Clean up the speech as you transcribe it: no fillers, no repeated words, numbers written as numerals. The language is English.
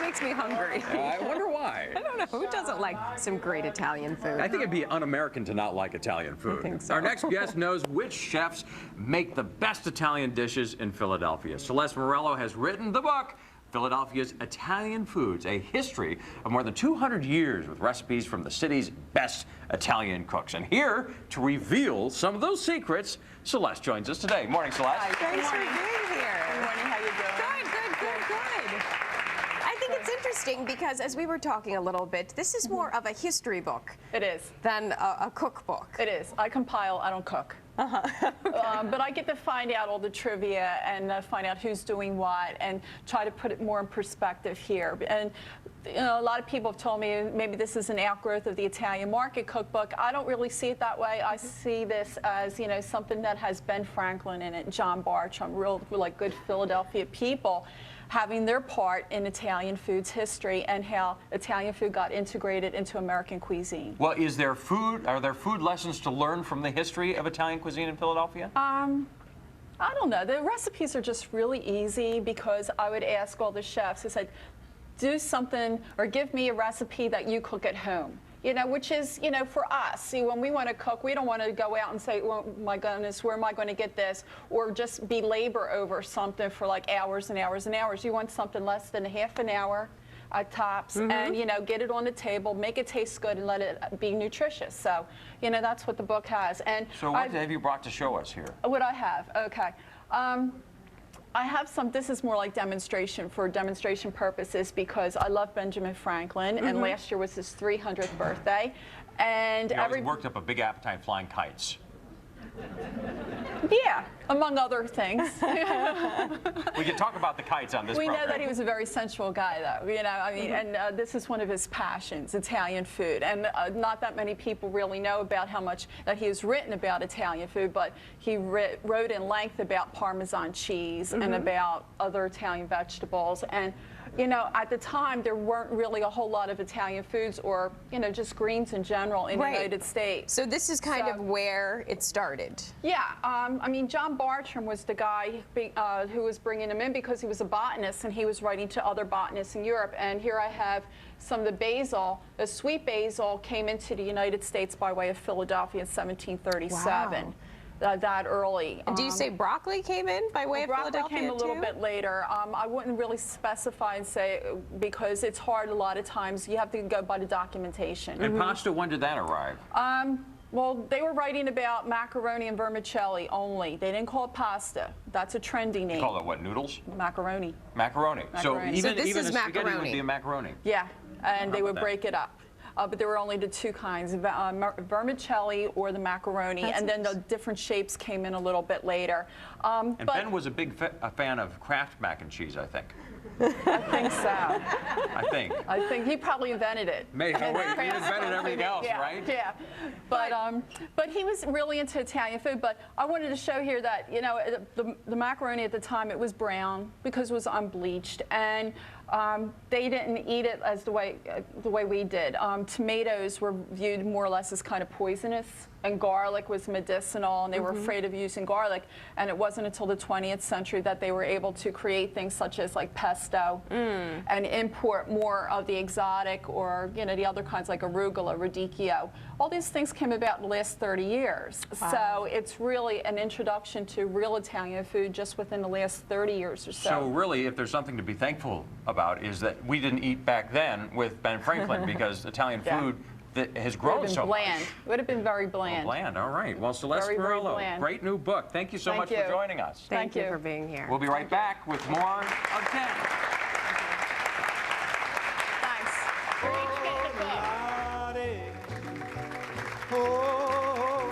makes me hungry. I wonder why. I don't know. Who doesn't like some great Italian food? I think it'd be un-American to not like Italian food. I think so. Our next guest knows which chefs make the best Italian dishes in Philadelphia. Celeste Morello has written the book, Philadelphia's Italian Foods, a history of more than 200 years with recipes from the city's best Italian cooks. And here to reveal some of those secrets, Celeste joins us today. Morning, Celeste. Hi, thanks for being here. Good morning, how you doing? Good. I think it's interesting because as we were talking a little bit, this is more of a history book. It is. Than a cookbook. It is. I compile, I don't cook. Okay. But I get to find out all the trivia and find out who's doing what and try to put it more in perspective here. And you know, a lot of people have told me maybe this is an outgrowth of the Italian Market cookbook. I don't really see it that way. I see this as, you know, something that has Ben Franklin in it, John Bartram, real like good Philadelphia people having their part in Italian food's history and how Italian food got integrated into American cuisine. Well, are there food lessons to learn from the history of Italian cuisine in Philadelphia? I don't know. The recipes are just really easy because I would ask all the chefs, I said, do something or give me a recipe that you cook at home. You know, which is, you know, for us, see, when we want to cook, we don't want to go out and say, oh my goodness, where am I going to get this? Or just be labor over something for like hours and hours and hours. You want something less than half an hour at tops and, you know, get it on the table, make it taste good and let it be nutritious. So, you know, that's what the book has. And so what have you brought to show us here? What I have, okay. I have some, this is more like demonstration for demonstration purposes because I love Benjamin Franklin and last year was his 300th birthday. And he worked up a big appetite flying kites. Yeah, among other things. We can talk about the kites on this program. We know that he was a very sensual guy, though. You know, I mean, and this is one of his passions, Italian food. And not that many people really know about how much that he has written about Italian food, but he wrote in length about Parmesan cheese and about other Italian vegetables. And you know, at the time, there weren't really a whole lot of Italian foods or, you know, just greens in general in the United States. So this is kind of where it started. Yeah. I mean, John Bartram was the guy who was bringing them in because he was a botanist and he was writing to other botanists in Europe. And here I have some of the basil. The sweet basil came into the United States by way of Philadelphia in 1737. Wow. That early. And do you say broccoli came in by way of Philadelphia Broccoli came a little bit later. I wouldn't really specify and say because it's hard a lot of times. You have to go by the documentation. And pasta, when did that arrive? Well, they were writing about macaroni and vermicelli only. They didn't call it pasta. That's a trendy name. You call it what, noodles? Macaroni. Macaroni. So even this is a spaghetti would be a macaroni. Yeah, and they would break it up. But there were only the two kinds, vermicelli or the macaroni, and then the different shapes came in a little bit later. And Ben was a big fan of Kraft mac and cheese, I think. I think so. I think he probably invented it. Maybe. Oh, wait, he invented everything else, right? Yeah. But he was really into Italian food. But I wanted to show here that, you know, the macaroni at the time, it was brown because it was unbleached. And they didn't eat it as the way we did. Tomatoes were viewed more or less as kind of poisonous, and garlic was medicinal, and they were afraid of using garlic. And it wasn't until the 20th century that they were able to create things such as like pesto and import more of the exotic or, you know, the other kinds like arugula, radicchio. All these things came about in the last 30 years. Wow. So it's really an introduction to real Italian food just within the last 30 years or so. So really, if there's something to be thankful about is that we didn't eat back then with Ben Franklin because Italian food that has grown so bland. much. It would have been very bland. Bland, all right. Well, Celeste Morello, great new book. Thank you so much for joining us. Thank you for being here. We'll be right back with more of 10. Oh,